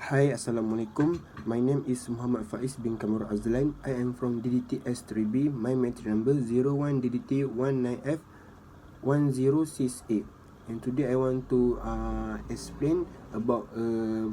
Hi, Assalamualaikum. My name is Muhammad Faiz bin Kamar Azlan. I am from DDT-S3B. My matric number 01DDT19F1068. And today I want to explain about a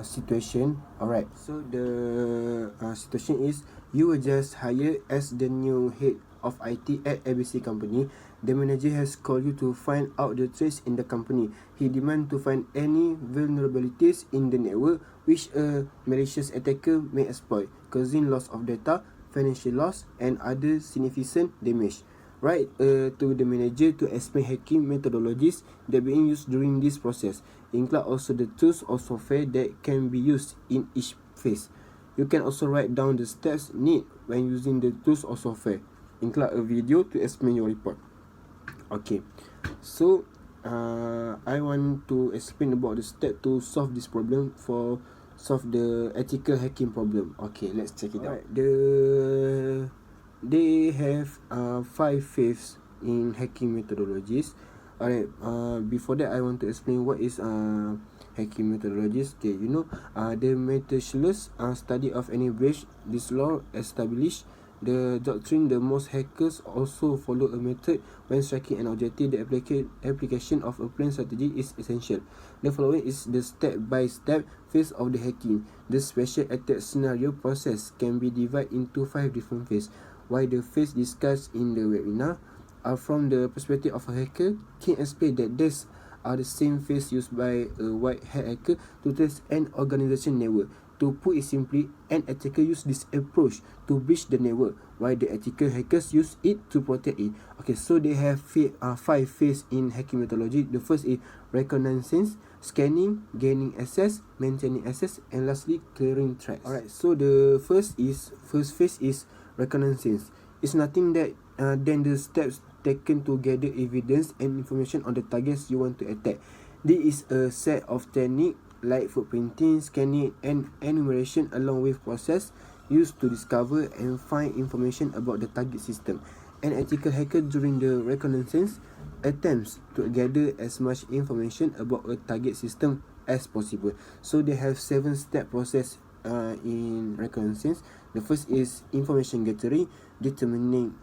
situation. Alright, so the situation is you were just hired as the new head of IT at ABC company. The manager has called you to find out the trace in the company. He demands to find any vulnerabilities in the network which a malicious attacker may exploit, causing loss of data, financial loss, and other significant damage. Write to the manager to explain hacking methodologies that being used during this process. Include also the tools or software that can be used in each phase. You can also write down the steps needed when using the tools or software. Include a video to explain your report. Okay, so I want to explain about the step to solve this problem, for solve the ethical hacking problem. Okay, let's check it out. They have 5 phases in hacking methodologies. Alright, before that I want to explain what is hacking methodologies. Okay, the Methodologies study of any breach. This law established the doctrine the most hackers also follow a method when striking an objective. The application of a plan strategy is essential. The following is the step-by-step phase of the hacking. The special attack scenario process can be divided into 5 different phases. While the phase discussed in the webinar are from the perspective of a hacker, can explain that these are the same phase used by a white hat hacker to test an organization network. To put it simply, an attacker use this approach to breach the network, while the ethical hackers use it to protect it. Okay, so they have 5 phases in hacking methodology. The first is reconnaissance, scanning, gaining access, maintaining access, and lastly clearing threats. Alright, so the first phase is reconnaissance. It's nothing that than the steps taken to gather evidence and information on the targets you want to attack. This is a set of techniques like footprinting, scanning, and enumeration, along with process used to discover and find information about the target system. An ethical hacker during the reconnaissance attempts to gather as much information about a target system as possible. So they have 7-step process in reconnaissance. The first is information gathering, determining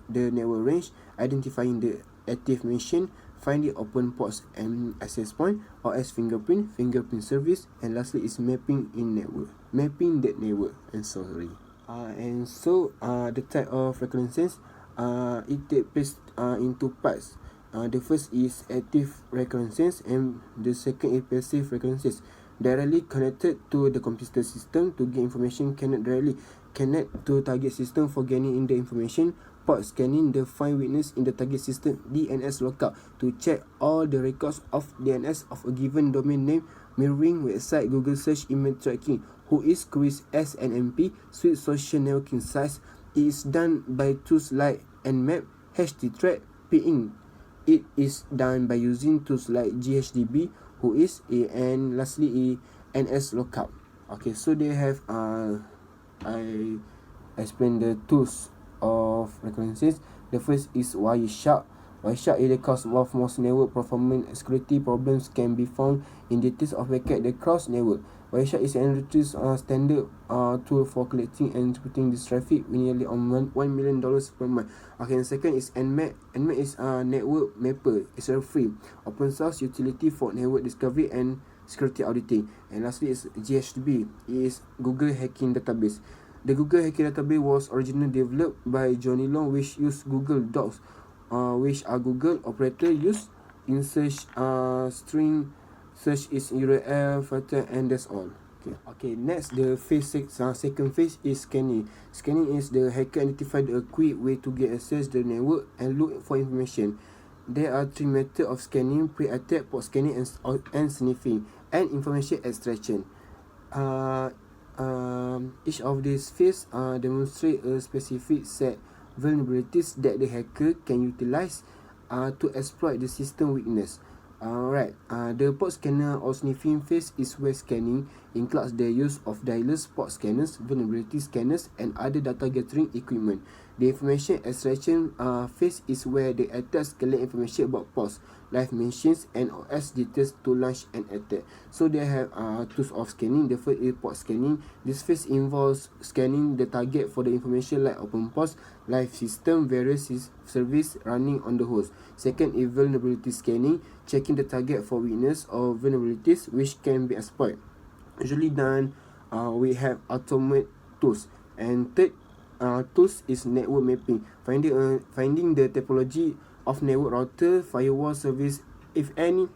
the network range, identifying the active machine, finding open ports and access point, or as fingerprint service, and lastly is mapping that network. And so the type of reconnaissance, it takes place into parts. The first is active reconnaissance, and the second is passive reconnaissance. Directly connected to the computer system to gain information, cannot directly connect to target system for gaining in the information. Port scanning, the find witness in the target system DNS lookup to check all the records of DNS of a given domain name, mirroring website, Google search, email tracking, who is queries SNMP, suite social networking sites. It is done by tools like Nmap, htthread, ping. It is done by using tools like GHDB, who is and lastly NS lookup. Okay, so they have I explain the tools of reconnaissance. The first is Wireshark. Wireshark is the cause of most network performance security problems can be found in details of packet across network. Wireshark is an industry standard tool for collecting and interpreting this traffic, nearly on $1 million per month. Okay, and second is Nmap. Nmap is a network mapper. It's a free open source utility for network discovery and security auditing. And lastly is GHDB. It is Google Hacking Database. The Google Hacking Database was originally developed by Johnny Long, which used Google Docs, which are Google operator use in search string search is URL filter, and that's all. Okay. Next, the second phase is scanning. Scanning is the hacker identified a quick way to get access the network and look for information. There are 3 methods of scanning: pre-attack, post scanning, and sniffing, and information extraction. Each of these phases demonstrate a specific set vulnerabilities that the hacker can utilize to exploit the system weakness. Alright, the port scanner or sniffing phase is where scanning includes the use of dialers, port scanners, vulnerability scanners, and other data gathering equipment. The information extraction phase is where the attackers collect information about ports, live machines, and OS details to launch an attack. So they have tools of scanning. The first is port scanning. This phase involves scanning the target for the information like open ports, live system, various service running on the host. Second is vulnerability scanning, checking the target for weakness or vulnerabilities which can be exploited. Usually done, we have automate tools. And third tools is network mapping, finding the topology of network router, firewall service, if any,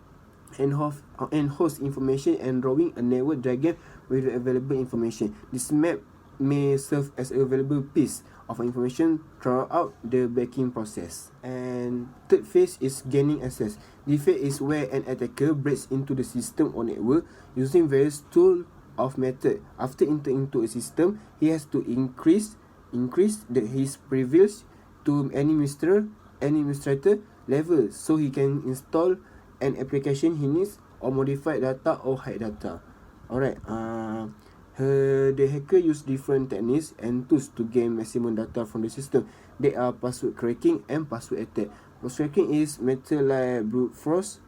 and host information, and drawing a network diagram with the available information. This map may serve as a valuable piece of information throughout the backing process. And third phase is gaining access. This phase is where an attacker breaks into the system or network using various tools of method. After entering into a system, he has to increase his privilege to administrator level so he can install an application he needs or modify data or hide data. Alright, the hacker use different techniques and tools to gain maximum data from the system. They are password cracking and password attack. Password cracking is method like brute force,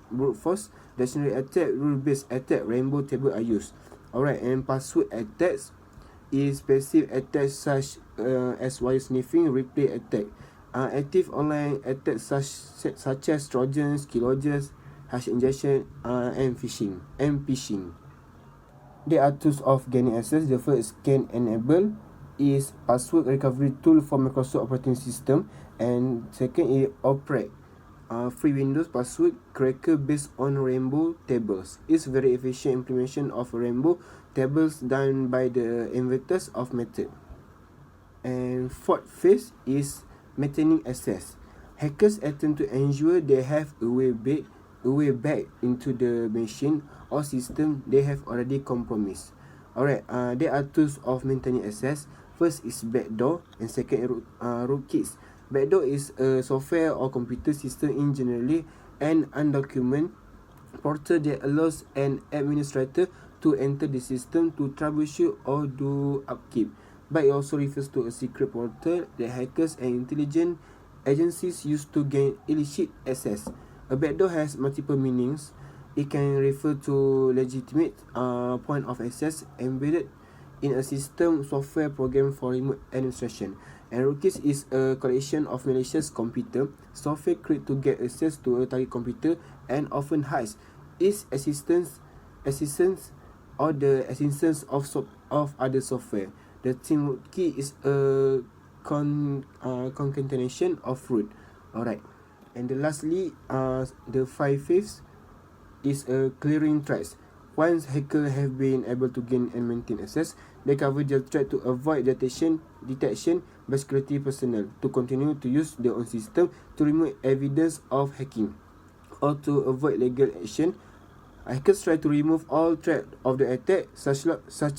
dictionary attack, rule-based attack, rainbow table are used. Alright, and password attacks is passive attacks such as wire sniffing, replay attack. Active online attacks such as trojans, keyloggers, hash injection, and phishing. There are tools of gaining access. The first scan enable is password recovery tool for Microsoft operating system, and second is operate. Free Windows password cracker based on rainbow tables. It's very efficient implementation of rainbow tables done by the inventors of method. And fourth phase is maintaining access. Hackers attempt to ensure they have a way back into the machine or system they have already compromised. Alright, there are tools of maintaining access. First is backdoor, and second rootkits. Backdoor is a software or computer system in generally an undocumented portal that allows an administrator to enter the system to troubleshoot or do upkeep. But it also refers to a secret portal that hackers and intelligence agencies use to gain illicit access. A backdoor has multiple meanings. It can refer to legitimate point of access embedded in a system software program for remote administration. And rootkits is a collection of malicious computer software created to get access to a target computer and often hides its assistance or the existence of other software. The team rootkit is a concatenation of root. Alright. And lastly, the 5/5 is a clearing threats. Once hackers have been able to gain and maintain access, they cover their threat to avoid detection by security personnel, to continue to use their own system, to remove evidence of hacking, or to avoid legal action. Hackers try to remove all threat of the attack, such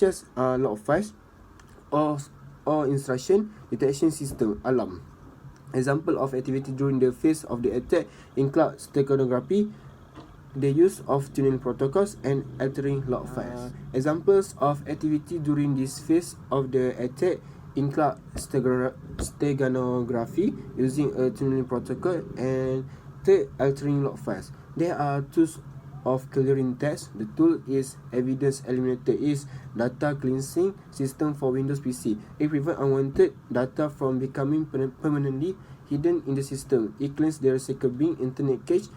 as log files or instruction detection system alarm. Example of activity during the phase of the attack include steganography, the use of tuning protocols, and altering log files. Examples of activity during this phase of the attack include steganography, using a tuning protocol, and altering log files. There are tools of clearing tests. The tool is evidence eliminator, is data cleansing system for Windows PC. It prevents unwanted data from becoming permanently hidden in the system. It cleans the recycle bin, internet cache,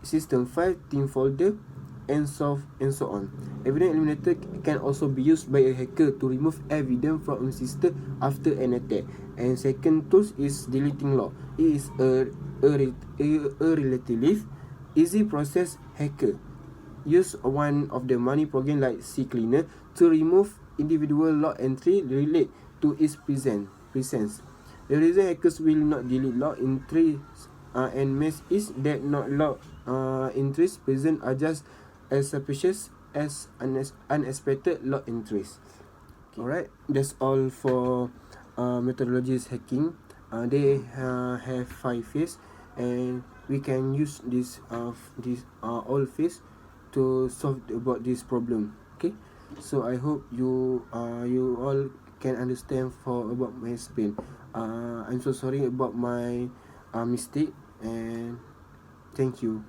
system file, team folder, and so on. Evidence eliminator can also be used by a hacker to remove evidence from a system after an attack. And second tool is deleting log. It is a relatively easy process. Hacker use one of the money program like CCleaner to remove individual log entry related to its presence. The reason hackers will not delete log entries and mess is that not log entries present are just as suspicious as unexpected log entries. Alright, that's all for methodologies hacking. They have 5 phases, and we can use this all phase to solve about this problem. Okay, so I hope you all can understand for about my explain. I'm so sorry about my mistake, and thank you.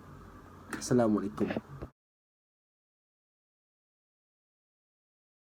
Assalamualaikum.